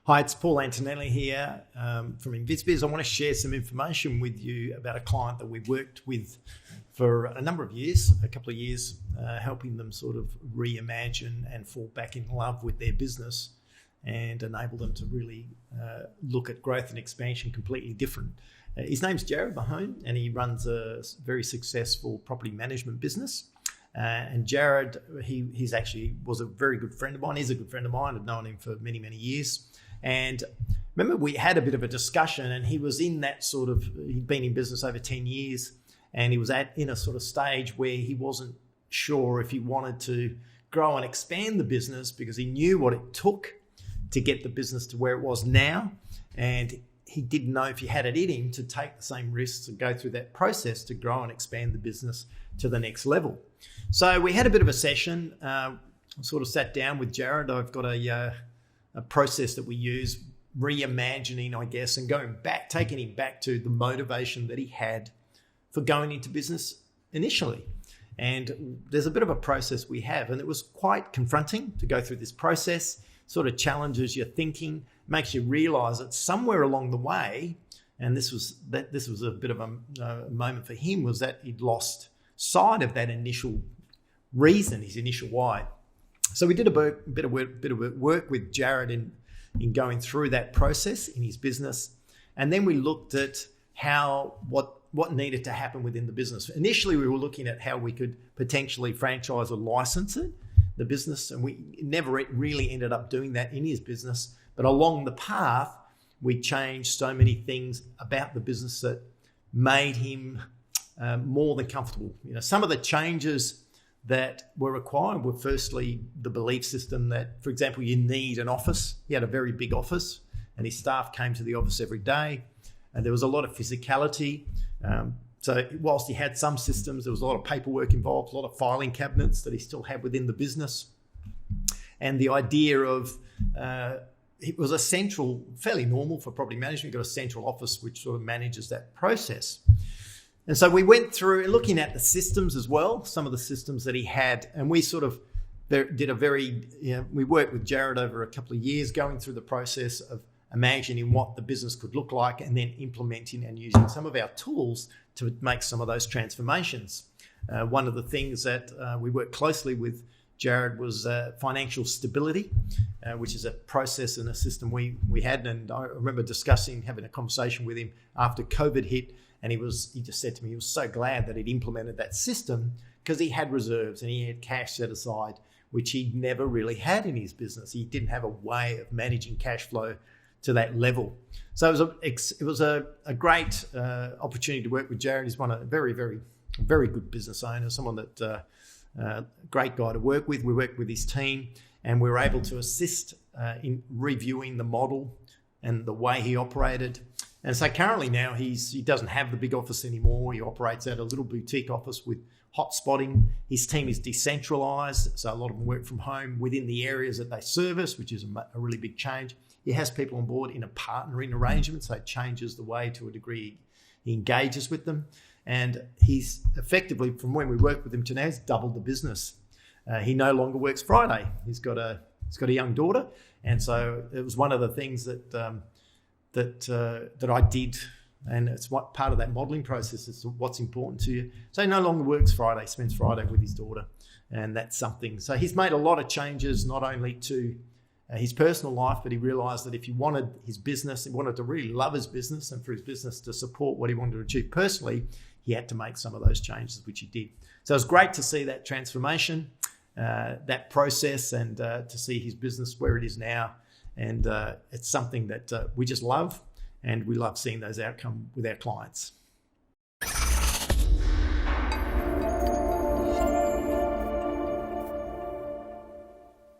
Hi, it's Paul Antonelli here from InvizBiz. I want to share some information with you about a client that we've worked with for a number of years, a couple of years, helping them sort of reimagine and fall back in love with their business and enable them to really look at growth and expansion completely different. His name's Jarrad Mahon, and he runs a very successful property management business. And Jarrad, he's actually was a very good friend of mine. He's a good friend of mine. I've known him for many, many years. And remember, we had a bit of a discussion, and he was in that sort of, he'd been in business over 10 years, and he was in a sort of stage where he wasn't sure if he wanted to grow and expand the business because he knew what it took to get the business to where it was now. And he didn't know if he had it in him to take the same risks and go through that process to grow and expand the business to the next level. So we had a bit of a session. I sort of sat down with Jarrad. I've got a process that we use, reimagining, I guess, and going back, taking him back to the motivation that he had for going into business initially. And there's a bit of a process we have, and it was quite confronting to go through this process, sort of challenges your thinking, makes you realize that somewhere along the way, and this was a bit of a moment for him, was that he'd lost sight of that initial reason, his initial why. So we did a bit of work with Jarrad in going through that process in his business, and then we looked at what needed to happen within the business. Initially, we were looking at how we could potentially franchise or license the business, and we never really ended up doing that in his business. But along the path, we changed so many things about the business that made him more than comfortable. You know, some of the changes that were required were firstly the belief system that, for example, you need an office. He had a very big office, and his staff came to the office every day, and there was a lot of physicality. So whilst he had some systems, there was a lot of paperwork involved, a lot of filing cabinets that he still had within the business. And the idea of it was a central, fairly normal for property management. You've got a central office which sort of manages that process. And so we went through looking at the systems as well, some of the systems that he had, and we sort of did we worked with Jarrad over a couple of years going through the process of imagining what the business could look like and then implementing and using some of our tools to make some of those transformations. One of the things that we worked closely with Jarrad was financial stability, which is a process and a system we had. And I remember having a conversation with him after COVID hit, and he just said to me he was so glad that he'd implemented that system because he had reserves and he had cash set aside, which he'd never really had in his business. He didn't have a way of managing cash flow to that level. So it was a great opportunity to work with Jarrad. He's a very, very, very good business owner, someone that great guy to work with. We worked with his team, and we were able to assist in reviewing the model and the way he operated. And so currently now he doesn't have the big office anymore. He operates out a little boutique office with hot spotting. His team is decentralized, so a lot of them work from home within the areas that they service, which is a really big change. He has people on board in a partnering arrangement, so it changes the way to a degree he engages with them. And he's effectively, from when we worked with him to now, he's doubled the business. He no longer works Friday. He's got a young daughter, and so it was one of the things that I did, and it's what part of that modelling process is what's important to you. So he no longer works Friday, spends Friday with his daughter, and that's something. So he's made a lot of changes, not only to his personal life, but he realised that if he wanted his business, he wanted to really love his business, and for his business to support what he wanted to achieve personally, he had to make some of those changes, which he did. So it was great to see that transformation, that process, and to see his business where it is now. And it's something that we just love, and we love seeing those outcomes with our clients.